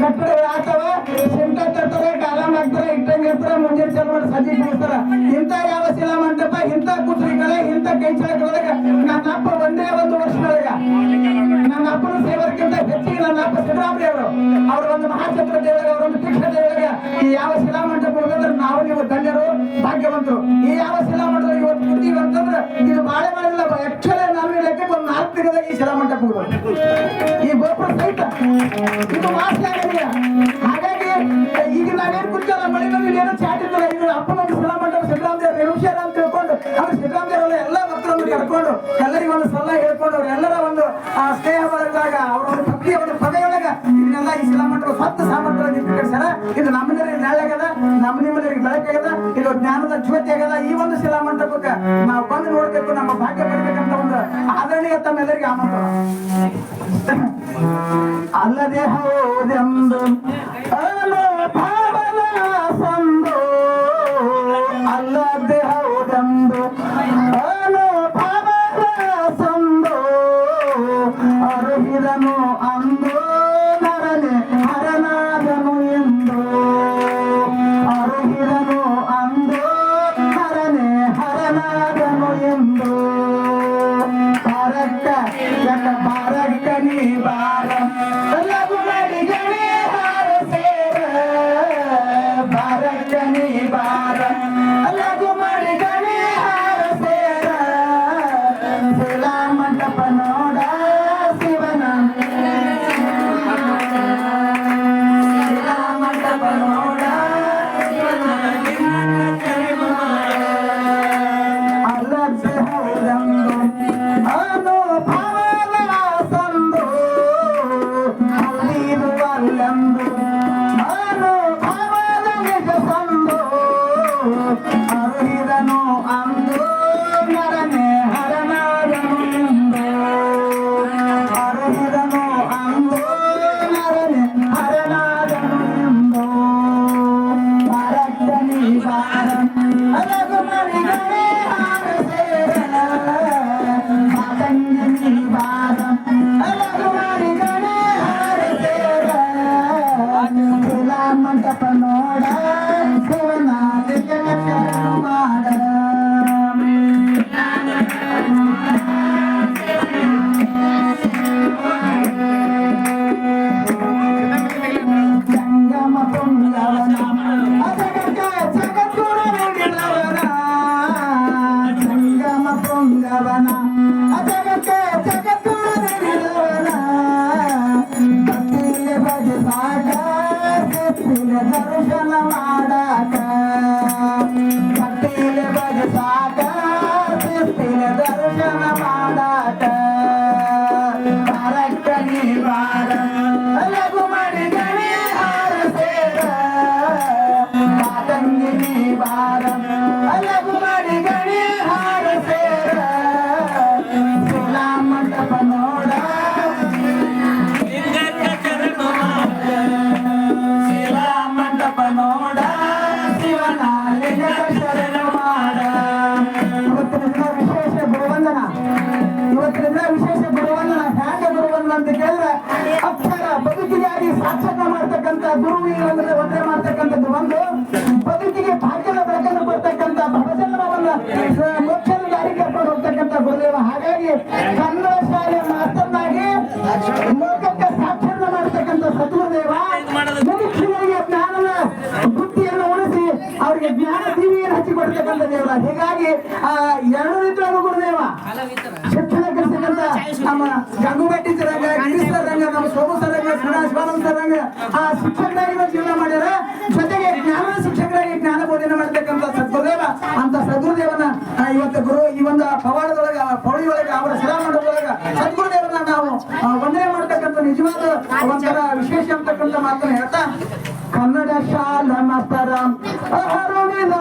ಕಟ್ಟಡಗಳು ಆಗ್ತಾವ, ಸಿಂಟ ತರ್ತಾರೆ, ಕಾಲಂ ಹಾಕ್ತಾರೆ, ಇಟ್ಟಂಗೆ ಇರ್ತಾರೆ, ಮುಂಜಾನೆ ಚಾಲು ಮಾಡಿ ಸಂಜೆ ಮುಗಿಸ್ತಾರ. ಇಂಥ ಯಾವ ಶಿಲಾ ಮಂಟಪ, ಇಂಥ ಕುತ್ರಿಗಳ, ಇಂಥ ಕೈಚಳಕದೊಳಗ ನನ್ನ ಅಪ್ಪ ಒಂದೇ ಒಂದು ವರ್ಷದೊಳಗ ನನ್ನ ಅಪ್ಪನ ಸೇವರ್ಗಿಂತ ಹೆಚ್ಚಿಗೆ ನನ್ನ ಅಪ್ಪ ಸಿದ್ದರಾಮಯ್ಯ ಅವರು ಒಂದು ಮಹಾಛತ್ರ ದೇವಳಗ, ಅವರೊಂದು ತೀಕ್ಷ ದೇವಳಗ ಈ ಯಾವ ಶಿಲಾ ಮಂಟಪ ಹೋಗಂದ್ರೆ ನಾವು ನೀವು ಧನ್ಯರು, ಭಾಗ್ಯವಂತರು. ಈ ಯಾವ ಶಿಲಾ ಮಂಟಪ ಇವತ್ತು ಕೂತೀವಿ ಅಂತಂದ್ರೆ ಇದು ಬಾಳೆ ಮಾಡಿಲ್ಲ. ಆಕ್ಚುಲಿ ನಾನು ಲೆಕ್ಕಕ್ಕೆ ಒಂದು 4 ದಿನದಾಗ ಈ ಶಿಲಾ ಮಂಟಪ ಹೋಗೋದು, ಈ ಗೋಪುರ ಸಹಿತ ಇದು ವಾಸನೆ ಆಗಿದೆ. ಹಾಗಾಗಿ ಈಗ ನಾವೇನು ಕೂತಲ್ಲ ಮಳೆ ಬಂದಿಲ್ಲ, ಏನೋ ಚಾಟ್ ಇದ್ದಲ್ಲ, ಇದು ಅಪ್ಪನೊಂದು ಶಿಲಾ ಮಂಟಪ ಸಿದ್ದರಾಮಯ್ಯ ನಿರುಷರ ಅಂತ ತಿಳ್ಕೊಂಡು ಅವ್ರು ಸಿದ್ದರಾಮಯ್ಯ ಎಲ್ಲ ಭಕ್ತರನ್ನು ಕರ್ಕೊಂಡು ಎಲ್ಲರಿಗೂ ಒಂದು ಸಲಹೆ ಹೇಳ್ಕೊಂಡು ಅವರೆಲ್ಲರ ಒಂದು ಸ್ನೇಹ ಬಳಗದಾಗ ಅವರ ಒಂದು ಭಕ್ತಿಯ ಒಂದು ಪದೆಯೊಳಗ ಇದನ್ನೆಲ್ಲ ಈ ಶಿಲಾ ಮಂಟಪ ಸ್ವಂತ ಸಾಮರ್ಥ್ಯವಾಗಿ ಇಟ್ಕೊಂಡ್ಯಾರ. ಇದು ನಮ್ಮನೆಯವರಿಗೆ ನೆರಳಾಗ್ಯದ, ನಮ್ಮ ನಿಮ್ಮನೆಯವರಿಗೆ ಬೆಳಕಾಗ್ಯದ, ಇದು ಜ್ಞಾನದ ಜ್ಯೋತಿ ಆಗ್ಯದ. ಈ ಒಂದು ಶಿಲಾ ಮಂಟಪಕ್ಕೆ ನಾವು ಬಂದು ನೋಡ್ಬೇಕು, ನಮ್ಮ ಭಾಗ್ಯ ಪಡಿಬೇಕಂತ ಒಂದು ಆದರಣೀಯ ತಮ್ಮೆಲ್ಲರಿಗೆ ಆಮಂತ್ರಣ. ಅಲ್ಲದೆ ಹೌದೆಂದು ಭಾವನ ಸಂದು, ಅಲ್ಲದೆ ಹೌದೆಂದು ಭಾವನ ಸಂದು, ಅರುಹಿದನು ಅಂದು ನರನೆ ಹರನಾದನು ಎಂದು, ಅರುಹಿದನು ಅಂದು ನರನೆ ಹರನಾದನು ಎಂದು. ಬಾರಕ್ಕ ಯಕ ಬಾರಕ್ಕ ನೀ ಬಾರ ಲಘು ಮಡಿಗಣಿ ಹಾರ ಸೇರ, ಬಾರಕ್ಕ ನೀ ಬಾರ ಲಘು ಮಡಿಗಣಿ ಹಾರ ಸೇರ. ಶಿಲಾ ಮಂಟಪ ನೋಡ ಶಿವನ, ಶಿಲಾ ಮಂಟಪ ನೋಡ ಅಲ್ಲದೆ ಹೌದಂದು ಅನು ಭಾವನ ಸಂದು, ಅಲ್ಲಿದು ಅಲ್ಲಂದು ಅನು ಭಾವನ ನಿಜ ಸಂದು, ಅರುಹಿದನು ಅಂದು ನರನೆ ಹರನಾದನು ಎಂದು, ಅರುಹಿದನು ಅಂದು ನರನೆ ಹರನಾದನು ಎಂದು. ಬಾರಕ್ಕ ನೀ ಬಾರ ಲಘು ಮಡಿಗಣಿ ಹಾರ ಸೇರ, ಮಾತಂಗಿ ನೀ ಬಾರ ಲಘು ಮಡಿಗಣಿ ಹಾರ ಸೇರ. ಶಿಲಾ ಮಂಟಪ ನೋಡ ಶಿವನ ಶರಣು ಮಾಡ. ಜಂಗಮ ಪುಂಗವನ ಅಜಗಕ್ಕೆ ಜಗದ್ಗುಣ ನೀಡಿದವನ, ಜಂಗಮ ಪುಂಗವನ ಅಜಗಕ್ಕೆ ಜಗದ್ಗುಣ ನೀಡಿದವನ. ಭಕ್ತಿಲೆ ಭಜಿಸಾಕ ಶಿಸ್ತಿಲೆ ದರ್ಶನ ಮಾಡಾಕ, ಭಕ್ತಿಲೆ ಭಜಿಸಾಕ ಶಿಸ್ತಿಲೆ ದರ್ಶನ ಮಾಡಾಕ. ಬಾರಕ್ಕ ನೀ ಬಾರ ಲಘು ಮಡಿಗಣಿ ಹಾರ ಸೇರ, ಮಾತಂಗಿ ನೀ ಬಾರ ಲಘು ಮಡಿಗಣಿ ಹಾರ ಸೇರ. ಶಿಲಾ ಮಂಟಪ ನೋಡ ಶಿಲಾ ಮಂಟಪ ನೋಡ ಶಿವನ ಲಿಂಗ ಶರಣು ಮಾಡ. ಇವತ್ತಿನ ದಿನ ವಿಶೇಷ ಗುರುವಂದನ, ಇವತ್ತಿನ ದಿನ ವಿಶೇಷ ಗುರುವಂದನ. ಹ್ಯಾಂಗ ಗುರುವಂದನ ಅಂತ ಕೇಳಿದ್ರೆ ಅಕ್ಷರ ಬದುಕಿಗಾಗಿ ಸಾಕ್ಷಾತ್ ಮಾಡ್ತಕ್ಕಂಥ ಗುರು ಅಂದ್ರೆ ಒಂದೇ ಮಾಡ್ತಕ್ಕಂಥದ್ದು ಒಂದು, ಬದುಕಿಗೆ ಭಾಗ್ಯದ ಬೆಳಕನ್ನು ಕೊಡ್ತಕ್ಕಂಥ ಭವಜನ್ಮವನ್ನ ಮೋಕ್ಷದ ದಾರಿ ಕರ್ಕೊಂಡು ಹೋಗ್ತಕ್ಕಂಥ ಗುರುದೇವ. ಹಾಗಾಗಿ ಕನ್ನಡ ಶಾಲೆಯ ಮಾಸ್ತರ್ನಾಗಿ ಲೋಕಕ್ಕೆ ಸಾಕ್ಷರ ಮಾಡ್ತಕ್ಕಂಥ ಸದ್ಗುರುದೇವ. ಮುಖ್ಯವಾಗಿ ಜ್ಞಾನದ ಬುದ್ಧಿಯನ್ನು ಉಳಿಸಿ ಅವರಿಗೆ ಜ್ಞಾನ ದೀವಿಯನ್ನು ಹಚ್ಚಿಕೊಡ್ತಕ್ಕಂಥ ದೇವರ. ಹೀಗಾಗಿ 2 ರೀತಿಯ ಗುರುದೇವ ಶಿಕ್ಷಣ ಕಲಿಸ್ತಕ್ಕಂಥ ನಮ್ಮ ಗಂಗುಬೆಟ್ಟಿ ಸರಂಗ, ಗಿರೀಶ್ ಸರಂಗ, ನಮ್ಮ ಸೋಮು ಸರಂಗ, ಶಿವಾನಂದ ಸರಂಗ ಆ ಶಿಕ್ಷಕರಾಗಿ ಜೀವನ ಮಾಡ್ಯಾರ. ಜೊತೆಗೆ ಜ್ಞಾನದ ಶಿಕ್ಷಕರಾಗಿ ಜ್ಞಾನ ಬೋಧನೆ ಮಾಡ್ತಕ್ಕಂಥ ಸದ್ಗುರುದೇವ. ಅಂತ ಸದ್ಗುರುದೇವನ ಇವತ್ತು ಗುರು ಈ ಒಂದು ಪವಾಡದೊಳಗ ಪೌಳಿಯೊಳಗ ಅವರ ಶಿಲಾ ಮಂಟಪದೊಳಗ ಸದ್ಗುರುದೇವನ ನಾವು ವಂದನೆ ಮಾಡ್ತಕ್ಕಂಥ ನಿಜವಾದ ಒಂಥರ ವಿಶೇಷ ಅಂತಕ್ಕಂಥ ಮಾತನ್ನು ಹೇಳ್ತಾ ಕನ್ನಡ ಶಾಲಾ ಮಾಸ್ತರ ಹರುವಿನ